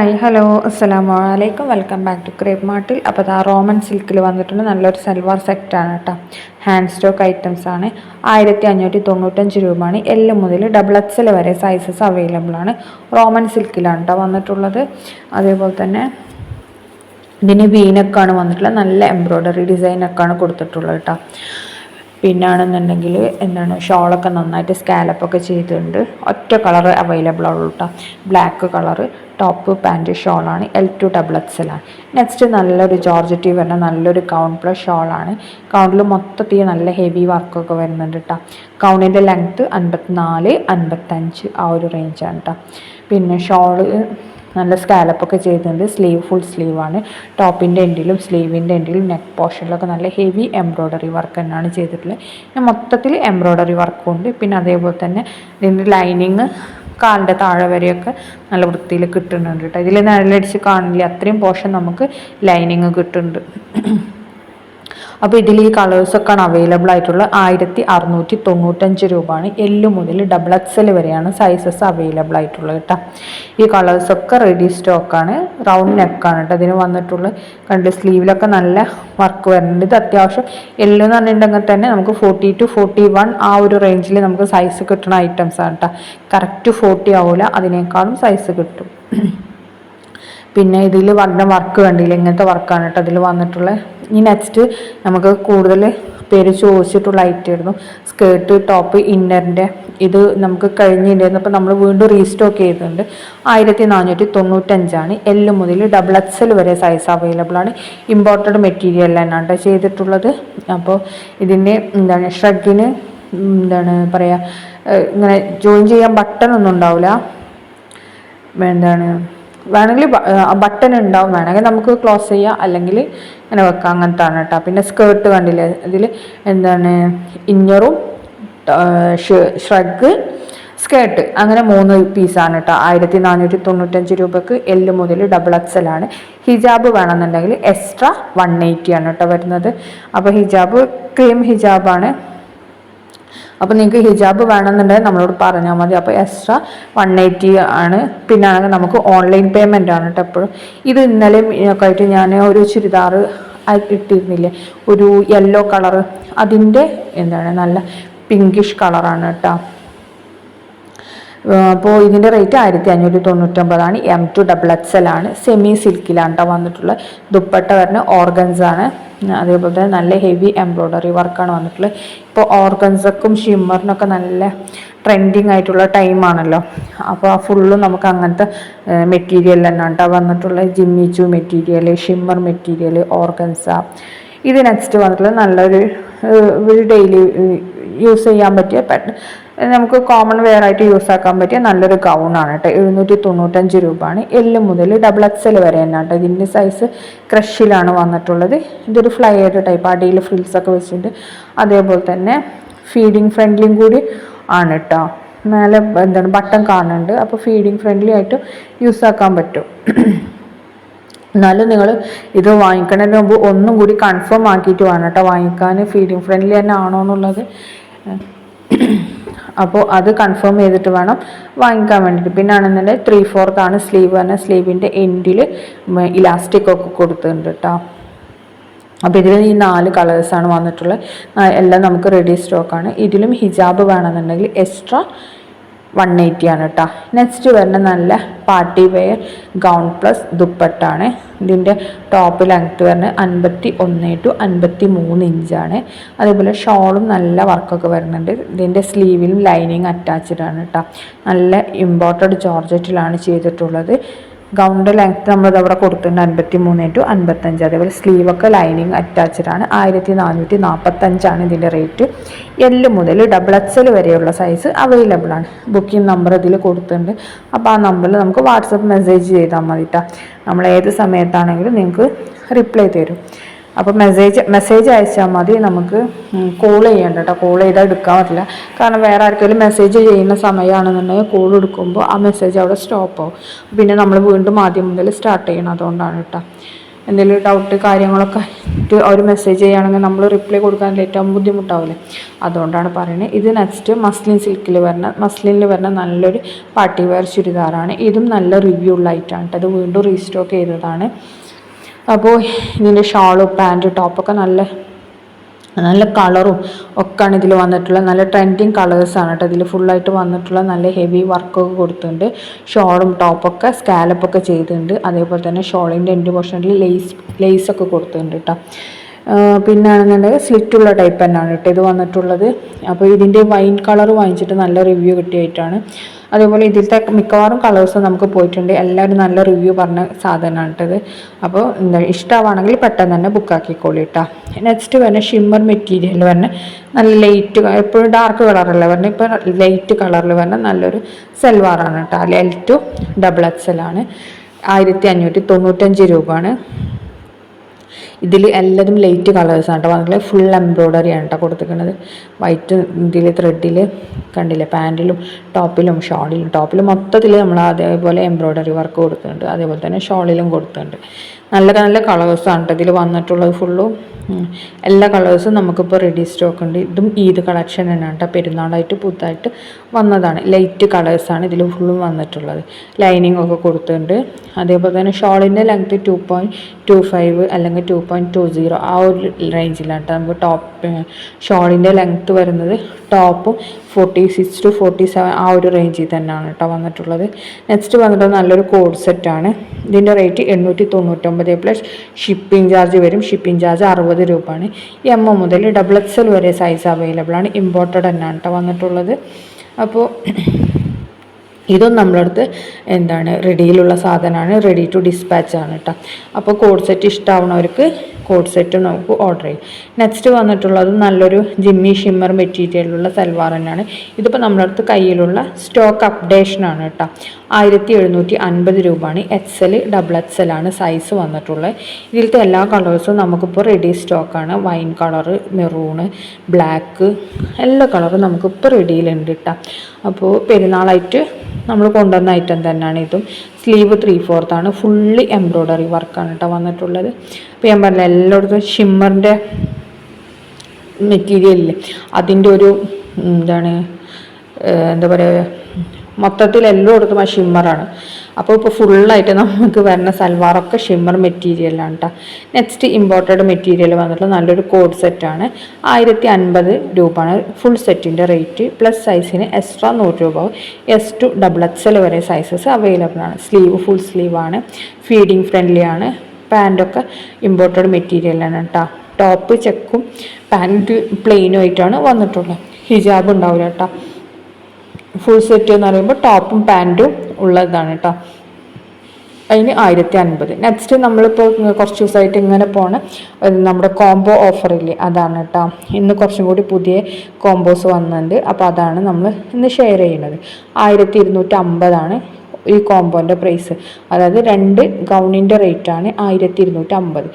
Hi hello അസ്സലാമു അലൈക്കും welcome back to crepe മാർട്ടിൽ. അപ്പോൾ അത് റോമൻ സിൽക്കിൽ വന്നിട്ടുണ്ട് നല്ലൊരു സൽവാർ സെറ്റാണ് കേട്ടോ. ഹാൻഡ് സ്റ്റോക്ക് ഐറ്റംസ് ആണ്. 1595 രൂപയാണ്. എൽ മുതൽ XXL വരെ സൈസസ് അവൈലബിൾ ആണ്. റോമൻ സിൽക്കിലാണ് കേട്ടോ വന്നിട്ടുള്ളത്. അതേപോലെ തന്നെ ഇതിന് വീനക്കാണ് വന്നിട്ടുള്ളത്. നല്ല എംബ്രോയ്ഡറി ഡിസൈനൊക്കെയാണ് കൊടുത്തിട്ടുള്ളത് കേട്ടോ. പിന്നാണെന്നുണ്ടെങ്കിൽ ഷോളൊക്കെ നന്നായിട്ട് സ്കാലപ്പൊക്കെ ചെയ്തിട്ടുണ്ട്. ഒറ്റ കളർ അവൈലബിൾ ആവുള്ളൂ കേട്ടോ. ബ്ലാക്ക് കളറ് ടോപ്പ് പാൻറ്റ് ഷോളാണ്. L2 XXL ആണ്. നെക്സ്റ്റ് നല്ലൊരു ജോർജറ്റി വരുന്ന നല്ലൊരു ഗൗൺ പ്ലസ് ഷോളാണ്. ഗൗണിൽ മൊത്തത്തിൽ നല്ല ഹെവി വർക്കൊക്കെ വരുന്നുണ്ട് കേട്ടോ. ഗൗണിൻ്റെ ലെങ്ത്ത് 54, 55 ആ ഒരു റേഞ്ചാണ് കേട്ടോ. പിന്നെ ഷോള് നല്ല സ്കാലപ്പൊക്കെ ചെയ്തിട്ടുണ്ട്. ഫുൾ സ്ലീവാണ്. ടോപ്പിൻ്റെ എൻഡിലും സ്ലീവിൻ്റെ എൻഡിലും നെക്ക് പോർഷനിലൊക്കെ നല്ല ഹെവി എംബ്രോയ്ഡറി വർക്ക് തന്നെയാണ് ചെയ്തിട്ടുള്ളത്. പിന്നെ മൊത്തത്തിൽ എംബ്രോയ്ഡറി വർക്കും ഉണ്ട്. പിന്നെ അതേപോലെ തന്നെ ഇതിൻ്റെ ലൈനിങ് കാലിൻ്റെ താഴെ വരെയൊക്കെ നല്ല വൃത്തിയിൽ കിട്ടുന്നുണ്ട് കേട്ടോ. ഇതിൽ നിഴലടിച്ച് കാണില്ല, അത്രയും പോർഷൻ നമുക്ക് ലൈനിങ് കിട്ടുന്നുണ്ട്. അപ്പോൾ ഇതിൽ ഈ കളേഴ്സൊക്കെയാണ് അവൈലബിൾ ആയിട്ടുള്ളത്. 1695 രൂപയാണ്. L മുതൽ XXL വരെയാണ് സൈസസ് അവൈലബിൾ ആയിട്ടുള്ളത് കേട്ടോ. ഈ കളേഴ്സൊക്കെ റെഡി സ്റ്റോക്കാണ്. റൗണ്ട് നെക്കാണ് കേട്ടോ ഇതിന് വന്നിട്ടുള്ളത്. കണ്ട് സ്ലീവിലൊക്കെ നല്ല വർക്ക് വരുന്നുണ്ട്. ഇത് അത്യാവശ്യം L എന്ന് പറഞ്ഞിട്ടുണ്ടെങ്കിൽ തന്നെ നമുക്ക് 40 to 41 ആ ഒരു റേഞ്ചിൽ നമുക്ക് സൈസ് കിട്ടുന്ന ഐറ്റംസ് ആണ് കേട്ടോ. കറക്റ്റ് 40 ആവില്ല, അതിനേക്കാളും സൈസ് കിട്ടും. പിന്നെ ഇതിൽ വന്ന വർക്ക് കണ്ടില്ല, ഇങ്ങനത്തെ വർക്കാണ് കേട്ടോ അതിൽ വന്നിട്ടുള്ളത്. ഈ നെക്സ്റ്റ് നമുക്ക് കൂടുതൽ പേര് ചോദിച്ചിട്ടുള്ള ഐറ്റം ആയിരുന്നു സ്കേർട്ട് ടോപ്പ് ഇന്നറിൻ്റെ. ഇത് നമുക്ക് കഴിഞ്ഞിട്ടുണ്ടായിരുന്നു. അപ്പോൾ നമ്മൾ വീണ്ടും റീസ്റ്റോക്ക് ചെയ്തിട്ടുണ്ട്. 1495 L മുതൽ XXL വരെ സൈസ് അവൈലബിൾ ആണ്. ഇമ്പോർട്ടഡ് മെറ്റീരിയൽ തന്നെയാണ് കേട്ടോ ചെയ്തിട്ടുള്ളത്. അപ്പോൾ ഇതിൻ്റെ ഷ്രഗിന് പറയുക, ഇങ്ങനെ ജോയിൻ ചെയ്യാൻ ബട്ടണൊന്നും ഉണ്ടാവില്ല. വേണമെങ്കിൽ ബട്ടൺ ഉണ്ടാവും, വേണമെങ്കിൽ നമുക്ക് ക്ലോസ് ചെയ്യാം, അല്ലെങ്കിൽ ഇങ്ങനെ വെക്കാം, അങ്ങനത്താണ് കേട്ടോ. പിന്നെ സ്കേർട്ട് കണ്ടില്ലേ, ഇതിൽ ഇന്നറും ഷ്രഗ് സ്കേർട്ട് അങ്ങനെ 3 പീസാണ് കേട്ടോ. 1495 രൂപക്ക് L മുതൽ XXL ആണ്. ഹിജാബ് വേണമെന്നുണ്ടെങ്കിൽ എക്സ്ട്രാ 180 ആണ് കേട്ടോ വരുന്നത്. അപ്പോൾ ഹിജാബ് ക്രീം ഹിജാബാണ്. അപ്പോൾ നിങ്ങൾക്ക് ഹിജാബ് വേണമെന്നുണ്ടെങ്കിൽ നമ്മളോട് പറഞ്ഞാൽ മതി. അപ്പോൾ എക്സ്ട്രാ 180 ആണ്. പിന്നെ ആണെങ്കിൽ നമുക്ക് ഓൺലൈൻ പേയ്മെൻ്റ് ആണ് കേട്ടോ എപ്പോഴും. ഇത് ഇന്നലെയും ഒക്കെ ആയിട്ട് ഞാൻ ഒരു ചുരിദാർ ഇട്ടിരുന്നില്ലേ, ഒരു യെല്ലോ കളറ്, അതിൻ്റെ നല്ല പിങ്കിഷ് കളറാണ് കേട്ടോ. അപ്പോൾ ഇതിൻ്റെ റേറ്റ് 1599 M2 XXL ആണ്. സെമി സിൽക്കിലാണ് കേട്ടോ വന്നിട്ടുള്ളത്. ദുപ്പട്ട വരുന്ന ഓർഗൻസാണ്. അതേപോലെ തന്നെ നല്ല ഹെവി എംബ്രോയ്ഡറി വർക്കാണ് വന്നിട്ടുള്ളത്. ഇപ്പോൾ ഓർഗൻസക്കും ഷിമ്മറിനൊക്കെ നല്ല ട്രെൻഡിങ് ആയിട്ടുള്ള ടൈമാണല്ലോ. അപ്പോൾ ആ ഫുള്ളും നമുക്ക് അങ്ങനത്തെ മെറ്റീരിയൽ തന്നെയാണ് കേട്ടോ വന്നിട്ടുള്ളത്. ജിമ്മിച്ചു മെറ്റീരിയൽ, ഷിമ്മർ മെറ്റീരിയൽ, ഓർഗൻസ. ഇത് നെക്സ്റ്റ് വന്നിട്ടുള്ളത് നല്ലൊരു ഡെയിലി യൂസ് ചെയ്യാൻ പറ്റിയ നമുക്ക് കോമൺ വെയർ ആയിട്ട് യൂസ് ആക്കാൻ പറ്റിയ നല്ലൊരു ഗൗണാണ് കേട്ടോ. 795 രൂപയാണ്. L മുതൽ XXL വരെ തന്നെ കേട്ടോ. ഇതിൻ്റെ സൈസ് ക്രഷിലാണ് വന്നിട്ടുള്ളത്. ഇതൊരു ഫ്ലയർ ടൈപ്പ്, അടിയിൽ ഫ്രിൽസൊക്കെ വെച്ചിട്ടുണ്ട്. അതേപോലെ തന്നെ ഫീഡിങ് ഫ്രണ്ട്ലിയും കൂടി ആണ് കേട്ടോ. മേലെ ബട്ടൺ കാണുന്നുണ്ട്. അപ്പോൾ ഫീഡിങ് ഫ്രണ്ട്ലി ആയിട്ട് യൂസ് ആക്കാൻ പറ്റും. എന്നാലും നിങ്ങൾ ഇത് വാങ്ങിക്കുന്നതിന് മുമ്പ് ഒന്നും കൂടി കൺഫേം ആക്കിയിട്ട് വേണം കേട്ടോ വാങ്ങിക്കാൻ, ഫീഡിങ് ഫ്രണ്ട്ലി തന്നെ ആണോ എന്നുള്ളത്. അപ്പോൾ അത് കൺഫേം ചെയ്തിട്ട് വേണം വാങ്ങിക്കാൻ വേണ്ടിയിട്ട്. പിന്നെ ആണെന്നുണ്ടെങ്കിൽ 3/4 ആണ് സ്ലീവ് തന്നെ. സ്ലീവിൻ്റെ എൻഡിൽ ഇലാസ്റ്റിക് ഒക്കെ കൊടുത്തിട്ടുണ്ട് കേട്ടോ. അപ്പോൾ ഇതിൽ ഈ 4 കളേഴ്സാണ് വന്നിട്ടുള്ളത്. എല്ലാം നമുക്ക് റെഡി സ്റ്റോക്കാണ്. ഇതിലും ഹിജാബ് വേണമെന്നുണ്ടെങ്കിൽ എക്സ്ട്രാ 180 ആണ് കേട്ടോ. നെക്സ്റ്റ് വരുന്ന നല്ല പാർട്ടി വെയർ ഗൗൺ പ്ലസ് ദുപ്പട്ടാണ്. ഇതിൻ്റെ ടോപ്പ് ലെങ്ത്ത് വരുന്നത് 51 to 53 ഇഞ്ചാണ്. അതേപോലെ ഷോളും നല്ല വർക്കൊക്കെ വരുന്നുണ്ട്. ഇതിൻ്റെ സ്ലീവിലും ലൈനിങ് അറ്റാച്ച്ഡ് ആണ് കേട്ടോ. നല്ല ഇമ്പോർട്ടഡ് ജോർജറ്റിലാണ് ചെയ്തിട്ടുള്ളത്. ഗൗണിൻ്റെ ലെങ്ത്ത് നമ്മളിത് അവിടെ കൊടുത്തിട്ടുണ്ട് 53 to 55. അതേപോലെ സ്ലീവൊക്കെ ലൈനിങ് അറ്റാച്ച്ഡ് ആണ്. 1445 ഇതിൻ്റെ റേറ്റ്. L മുതൽ XXL വരെയുള്ള സൈസ് അവൈലബിൾ ആണ്. ബുക്കിംഗ് നമ്പർ ഇതിൽ കൊടുത്തിട്ടുണ്ട്. അപ്പോൾ ആ നമ്പറിൽ നമുക്ക് വാട്സപ്പ് മെസ്സേജ് ചെയ്താൽ മതി കേട്ടോ. നമ്മൾ ഏത് സമയത്താണെങ്കിലും നിങ്ങൾക്ക് റിപ്ലൈ തരും. അപ്പോൾ മെസ്സേജ് അയച്ചാൽ മതി. നമുക്ക് കോൾ ചെയ്യണ്ട കേട്ടോ. കോൾ ചെയ്താൽ എടുക്കാൻ പറ്റില്ല. കാരണം വേറെ ആർക്കെങ്കിലും മെസ്സേജ് ചെയ്യുന്ന സമയമാണെന്നുണ്ടെങ്കിൽ കോൾ എടുക്കുമ്പോൾ ആ മെസ്സേജ് അവിടെ സ്റ്റോപ്പ് ആവും. പിന്നെ നമ്മൾ വീണ്ടും ആദ്യം മുതൽ സ്റ്റാർട്ട് ചെയ്യണം. അതുകൊണ്ടാണ് കേട്ടോ. എന്തെങ്കിലും ഡൗട്ട് കാര്യങ്ങളൊക്കെ ആയിട്ട് അവർ മെസ്സേജ് ചെയ്യുകയാണെങ്കിൽ നമ്മൾ റിപ്ലൈ കൊടുക്കാൻ ഏറ്റവും ബുദ്ധിമുട്ടാവില്ലേ, അതുകൊണ്ടാണ് പറയുന്നത്. ഇത് നെക്സ്റ്റ് മസ്ലിനിൽ വരുന്ന നല്ലൊരു പാർട്ടി വെയർ ചുരിദാറാണ്. ഇതും നല്ല റിവ്യൂ ഉള്ള ഐറ്റമാണ് കേട്ടോ. അത് വീണ്ടും റീസ്റ്റോക്ക് ചെയ്തതാണ്. അപ്പോൾ ഇതിൻ്റെ ഷാളും പാൻറ്റ് ടോപ്പൊക്കെ നല്ല കളറും ഒക്കെയാണ് ഇതിൽ വന്നിട്ടുള്ളത്. നല്ല ട്രെൻഡിങ് കളേഴ്സാണ് കേട്ടോ ഇതിൽ ഫുള്ളായിട്ട് വന്നിട്ടുള്ള. നല്ല ഹെവി വർക്കൊക്കെ കൊടുത്തിട്ടുണ്ട്. ഷോളും ടോപ്പൊക്കെ സ്കാലപ്പൊക്കെ ചെയ്തിട്ടുണ്ട്. അതേപോലെ തന്നെ ഷോളിൻ്റെ എൻഡ് പോർഷനിൽ ലേസൊക്കെ കൊടുത്തിട്ടുണ്ട് കേട്ടോ. പിന്നെയാണെന്നുണ്ടെങ്കിൽ സ്ലിറ്റുള്ള ടൈപ്പ് തന്നെയാണ് കേട്ടോ ഇത് വന്നിട്ടുള്ളത്. അപ്പോൾ ഇതിൻ്റെ വൈൻ കളർ വാങ്ങിച്ചിട്ട് നല്ല റിവ്യൂ കിട്ടിയായിട്ടാണ്. അതേപോലെ ഇതിലത്തെ മിക്കവാറും കളേഴ്സ് നമുക്ക് പോയിട്ടുണ്ട്. എല്ലാവരും നല്ല റിവ്യൂ പറഞ്ഞ സാധനമാണ് കേട്ടത്. അപ്പോൾ ഇഷ്ടമാണെങ്കിൽ പെട്ടെന്ന് തന്നെ ബുക്കാക്കിക്കോളൂ കേട്ടോ. നെക്സ്റ്റ് വരുന്ന ഷിമ്മർ മെറ്റീരിയൽ വരുന്ന നല്ല ലൈറ്റ്, എപ്പോഴും ഡാർക്ക് കളറല്ല വരുന്നത്, ഇപ്പോൾ ലൈറ്റ് കളറിൽ വരുന്ന നല്ലൊരു സൽവാറാണ് കേട്ടോ. L2 XXL ആണ്. 1595 രൂപയാണ്. ഇതിൽ എല്ലാതും ലൈറ്റ് കളേഴ്സാണ് കേട്ടോ വന്നിട്ടുള്ളത്. ഫുൾ എംബ്രോയ്ഡറി ആണ് കേട്ടോ കൊടുത്തിരിക്കുന്നത്. വൈറ്റ് ഇതിൽ ത്രെഡിൽ കണ്ടില്ലേ, പാൻറ്റിലും ടോപ്പിലും ഷോളിലും. ടോപ്പിൽ മൊത്തത്തിൽ നമ്മൾ അതേപോലെ എംബ്രോയ്ഡറി വർക്ക് കൊടുക്കുന്നുണ്ട്. അതേപോലെ തന്നെ ഷോളിലും കൊടുക്കുന്നുണ്ട്. നല്ല നല്ല കളേഴ്സാണ് കേട്ടോ ഇതിൽ വന്നിട്ടുള്ളത്. ഫുള്ളും എല്ലാ കളേഴ്സും നമുക്കിപ്പോൾ റെഡി സ്റ്റോക്ക് ഉണ്ട്. ഇതും ഈദ് കളക്ഷൻ തന്നെയാണ് കേട്ടോ. പെരുന്നാളായിട്ട് പുതുതായിട്ട് വന്നതാണ്. ലൈറ്റ് കളേഴ്സാണ് ഇതിൽ ഫുള്ളും വന്നിട്ടുള്ളത്. ലൈനിങ് ഒക്കെ കൊടുത്തിട്ടുണ്ട്. അതേപോലെ തന്നെ ഷോളിൻ്റെ ലെങ്ത്ത് 2.25 അല്ലെങ്കിൽ 2.20 ആ ഒരു റേഞ്ചിലാണ് കേട്ടോ നമുക്ക് ഷോളിൻ്റെ ലെങ്ത്ത് വരുന്നത്. ടോപ്പും 46 to 47 ആ ഒരു റേഞ്ചിൽ തന്നെയാണ് കേട്ടോ വന്നിട്ടുള്ളത്. നെക്സ്റ്റ് വന്നിട്ട് നല്ലൊരു കോഡ് സെറ്റാണ്. ഇതിൻ്റെ റേറ്റ് 899 പ്ലസ് ഷിപ്പിംഗ് ചാർജ് വരും. ഷിപ്പിംഗ് ചാർജ് 60 രൂപയാണ്. M മുതൽ XXL വരെ സൈസ് അവൈലബിൾ ആണ്. ഇമ്പോർട്ടഡ് തന്നെയാണ് കേട്ടോ വന്നിട്ടുള്ളത്. അപ്പോൾ ഇതും നമ്മളടുത്ത് റെഡിയിലുള്ള സാധനമാണ്. റെഡി ടു ഡിസ്പാച്ച് ആണ് കേട്ടോ. അപ്പോൾ കോഡ് സെറ്റ് ഇഷ്ടമാവുന്നവർക്ക് കോഡ് സെറ്റ് നമുക്ക് ഓർഡർ ചെയ്യും. നെക്സ്റ്റ് വന്നിട്ടുള്ളത് നല്ലൊരു ജിമ്മി ഷിമ്മർ മെറ്റീരിയലുള്ള സൽവാർ തന്നെയാണ്. ഇതിപ്പോൾ നമ്മളടുത്ത് കയ്യിലുള്ള സ്റ്റോക്ക് അപ്ഡേഷനാണ് കേട്ടോ. 1750 രൂപയാണ്. XL XXL ആണ് സൈസ് വന്നിട്ടുള്ളത്. ഇതിലത്തെ എല്ലാ കളേഴ്സും നമുക്കിപ്പോൾ റെഡി സ്റ്റോക്കാണ്. വൈൻ കളറ്, മെറൂണ്, ബ്ലാക്ക്, എല്ലാ കളറും നമുക്കിപ്പോൾ റെഡിയിലുണ്ട് കേട്ടോ. അപ്പോൾ പെരുന്നാളായിട്ട് നമ്മൾ കൊണ്ടുവന്ന ഐറ്റം തന്നെയാണ് ഇതും. സ്ലീവ് 3/4 ആണ്. ഫുള്ളി എംബ്രോയ്ഡറി വർക്കാണ് കേട്ടോ വന്നിട്ടുള്ളത്. അപ്പോൾ ഞാൻ പറഞ്ഞില്ല എല്ലായിടത്തും ഷിമ്മറിൻ്റെ മെറ്റീരിയലില്ലേ അതിൻ്റെ ഒരു എന്താ പറയുക, മൊത്തത്തിൽ എല്ലായിടത്തും ആ ഷിമ്മറാണ്. അപ്പോൾ ഫുള്ളായിട്ട് നമുക്ക് വരുന്ന സൽവാറൊക്കെ ഷിമ്മർ മെറ്റീരിയലാണ് കേട്ടോ. നെക്സ്റ്റ് ഇമ്പോർട്ടഡ് മെറ്റീരിയൽ വന്നിട്ടുള്ള നല്ലൊരു കോഡ് സെറ്റാണ്. 1050 രൂപയാണ് ഫുൾ സെറ്റിൻ്റെ റേറ്റ്. പ്ലസ് സൈസിന് എക്സ്ട്രാ 100 രൂപ. S2 XXL വരെ സൈസസ് അവൈലബിൾ ആണ്. സ്ലീവ് ഫുൾ സ്ലീവാണ്. ഫീഡിങ് ഫ്രണ്ട്ലി ആണ്. പാൻറ്റൊക്കെ ഇമ്പോർട്ടഡ് മെറ്റീരിയലാണ് കേട്ടോ. ടോപ്പ് ചെക്കും പാൻറ്റ് പ്ലെയിനും ആയിട്ടാണ് വന്നിട്ടുള്ളത്. ഹിജാബ് ഉണ്ടാവില്ല കേട്ടോ. ഫുൾ സെറ്റ് എന്ന് പറയുമ്പോൾ ടോപ്പും പാൻറ്റും ഉള്ളതാണ് കേട്ടോ. അതിന് 1050. നെക്സ്റ്റ് നമ്മളിപ്പോൾ കുറച്ച് ദിവസമായിട്ട് ഇങ്ങനെ പോണ നമ്മുടെ കോംബോ ഓഫറില്ലേ അതാണ് കേട്ടോ. ഇന്ന് കുറച്ചും കൂടി പുതിയ കോംബോസ് വന്നിട്ടുണ്ട്. അപ്പോൾ അതാണ് നമ്മൾ ഇന്ന് ഷെയർ ചെയ്യുന്നത്. 1250 ഈ കോംബോൻ്റെ പ്രൈസ്. അതായത് 2 ഗൗണിൻ്റെ റേറ്റാണ് 1250.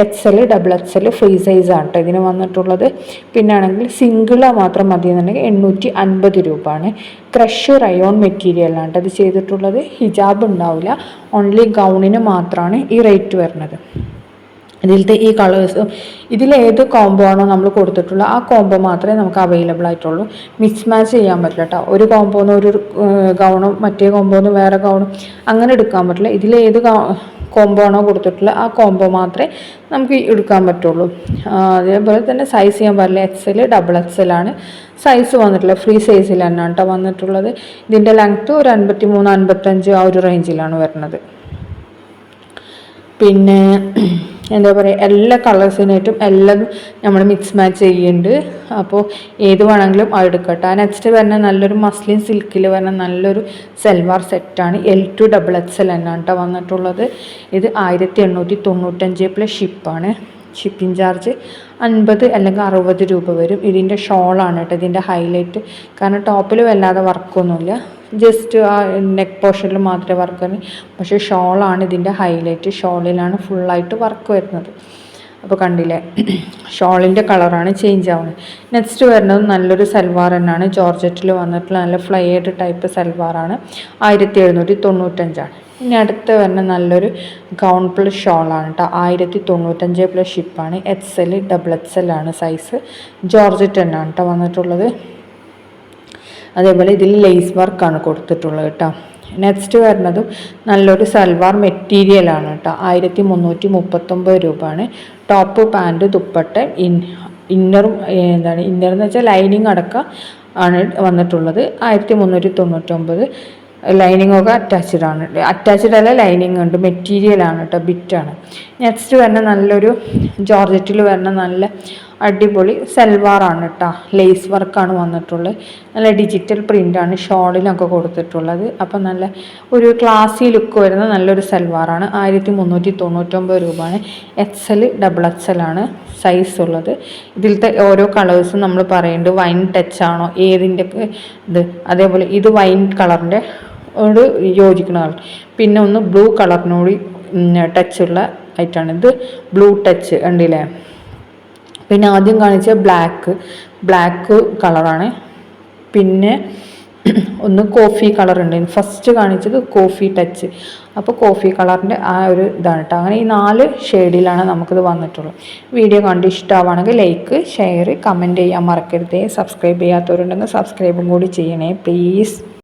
XL XXL ഫ്രീ സൈസാണ് കേട്ടോ ഇതിന് വന്നിട്ടുള്ളത്. പിന്നെ ആണെങ്കിൽ സിംഗിള മാത്രം മതി എന്നുണ്ടെങ്കിൽ 850 രൂപയാണ്. ക്രഷ് റയോൺ മെറ്റീരിയലാണ് അത് ചെയ്തിട്ടുള്ളത്. ഹിജാബ് ഉണ്ടാവില്ല. ഓൺലി ഗൗണിന് മാത്രമാണ് ഈ റേറ്റ് വരുന്നത്. ഇതിലത്തെ ഈ കളേഴ്സും ഇതിലേത് കോംബോ ആണോ നമ്മൾ കൊടുത്തിട്ടുള്ളത് ആ കോംബോ മാത്രമേ നമുക്ക് അവൈലബിൾ ആയിട്ടുള്ളൂ. മിക്സ് മാച്ച് ചെയ്യാൻ പറ്റില്ല കേട്ടോ. ഒരു കോംബോന്ന് ഒരു ഗൗണും മറ്റേ കോംബോന്ന് വേറെ ഗൗണും അങ്ങനെ എടുക്കാൻ പറ്റില്ല. ഇതിലേത് കോംബോ ആണോ കൊടുത്തിട്ടുള്ളത് ആ കോംബോ മാത്രമേ നമുക്ക് എടുക്കാൻ പറ്റുള്ളൂ. അതേപോലെ തന്നെ സൈസ് ചെയ്യാൻ പാടില്ല. XL XXL ആണ് സൈസ് വന്നിട്ടുള്ളത്. ഫ്രീ സൈസിൽ തന്നെയാണ് കേട്ടോ വന്നിട്ടുള്ളത്. ഇതിൻ്റെ ലെങ്ത്ത് ഒരു 53-55 ആ ഒരു റേഞ്ചിലാണ് വരുന്നത്. പിന്നെ എന്താ പറയുക, എല്ലാ കളേഴ്സിനായിട്ടും എല്ലാതും നമ്മൾ മിക്സ് മാച്ച് ചെയ്യുന്നുണ്ട്. അപ്പോൾ ഏത് വേണമെങ്കിലും അത് എടുക്കട്ടെ. നെക്സ്റ്റ് വരുന്ന നല്ലൊരു മസ്ലിൻ സിൽക്കിൽ വരുന്ന നല്ലൊരു സൽവാർ സെറ്റാണ്. L2 XXL എന്നാണ് കേട്ടോ വന്നിട്ടുള്ളത്. ഇത് 1895 പ്ലസ് ഷിപ്പാണ്. ഷിപ്പിംഗ് ചാർജ് 50 അല്ലെങ്കിൽ 60 രൂപ വരും. ഇതിൻ്റെ ഷോളാണ് കേട്ടോ ഇതിൻ്റെ ഹൈലൈറ്റ്. കാരണം ടോപ്പിൽ വല്ലാതെ വർക്കൊന്നുമില്ല. ജസ്റ്റ് ആ നെക്ക് പോർഷനിൽ മാത്രമേ വർക്ക് വരുന്നു. പക്ഷേ ഷോളാണ് ഇതിൻ്റെ ഹൈലൈറ്റ്. ഷോളിലാണ് ഫുള്ളായിട്ട് വർക്ക് വരുന്നത്. അപ്പോൾ കണ്ടില്ലേ, ഷോളിൻ്റെ കളറാണ് ചേഞ്ച് ആവുന്നത്. നെക്സ്റ്റ് വരുന്നത് നല്ലൊരു സൽവാർ തന്നെയാണ്. ജോർജറ്റിൽ വന്നിട്ടുള്ള നല്ല ഫ്ലയേഡ് ടൈപ്പ് സൽവാറാണ്. 1795. ഇനി അടുത്ത് വരുന്ന നല്ലൊരു ഗൗൺ പ്ലസ് ഷോളാണ് കേട്ടോ. 1095 പ്ലസ് ഷിപ്പാണ്. XL XXL ആണ് സൈസ്. ജോർജറ്റ് തന്നെയാണ് കേട്ടോ വന്നിട്ടുള്ളത്. അതേപോലെ ഇതിൽ ലേസ് വർക്കാണ് കൊടുത്തിട്ടുള്ളത് കേട്ടോ. നെക്സ്റ്റ് വരുന്നതും നല്ലൊരു സൽവാർ മെറ്റീരിയലാണ് കേട്ടോ. 1339 രൂപയാണ്. ടോപ്പ് പാൻറ്റ് ദുപ്പട്ട ഇന്നറും ഇന്നറെന്ന് വെച്ചാൽ ലൈനിങ് അടക്കം ആണ് വന്നിട്ടുള്ളത്. 1399. ലൈനിങ് ഒക്കെ അറ്റാച്ച്ഡ് അല്ല, ലൈനിങ് ഉണ്ട്. മെറ്റീരിയലാണ് കേട്ടോ, ബിറ്റാണ്. നെക്സ്റ്റ് വരുന്ന നല്ലൊരു ജോർജറ്റിൽ വരുന്ന നല്ല അടിപൊളി സൽവാറാണ് കേട്ടോ. ലേസ് വർക്കാണ് വന്നിട്ടുള്ളത്. നല്ല ഡിജിറ്റൽ പ്രിൻ്റാണ് ഷോളിനൊക്കെ കൊടുത്തിട്ടുള്ളത്. അപ്പം നല്ല ഒരു ക്ലാസി ലുക്ക് വരുന്ന നല്ലൊരു സൽവാറാണ്. 1399 രൂപയാണ്. XL XXL ആണ് സൈസ് ഉള്ളത്. ഇതിലത്തെ ഓരോ കളേഴ്സും നമ്മൾ പറയുന്നുണ്ട് വൈൻ ടച്ച് ആണോ ഏതിൻ്റെ ഇത്. അതേപോലെ ഇത് വൈൻ കളറിൻ്റെ ഒരു യോജിക്കുന്ന കളർ. പിന്നെ ഒന്ന് ബ്ലൂ കളറിനോട് ടച്ചുള്ള ആയിട്ടാണ്. ഇത് ബ്ലൂ ടച്ച് ഉണ്ടല്ലേ. പിന്നെ ആദ്യം കാണിച്ച ബ്ലാക്ക് കളറാണ്. പിന്നെ ഒന്ന് കോഫി കളർ ഉണ്ട്. ഫസ്റ്റ് കാണിച്ചത് കോഫി ടച്ച്. അപ്പോൾ കോഫി കളറിൻ്റെ ആ ഒരു ഇതാണ് കേട്ടോ. അങ്ങനെ ഈ 4 ഷെയ്ഡിലാണ് നമുക്കിത് വന്നിട്ടുള്ളത്. വീഡിയോ കണ്ട് ഇഷ്ടമാവുകയാണെങ്കിൽ ലൈക്ക്, ഷെയർ, കമൻറ്റ് ചെയ്യാൻ മറക്കരുതേ. സബ്സ്ക്രൈബ് ചെയ്യാത്തവരുണ്ടെങ്കിൽ സബ്സ്ക്രൈബും കൂടി ചെയ്യണേ പ്ലീസ്.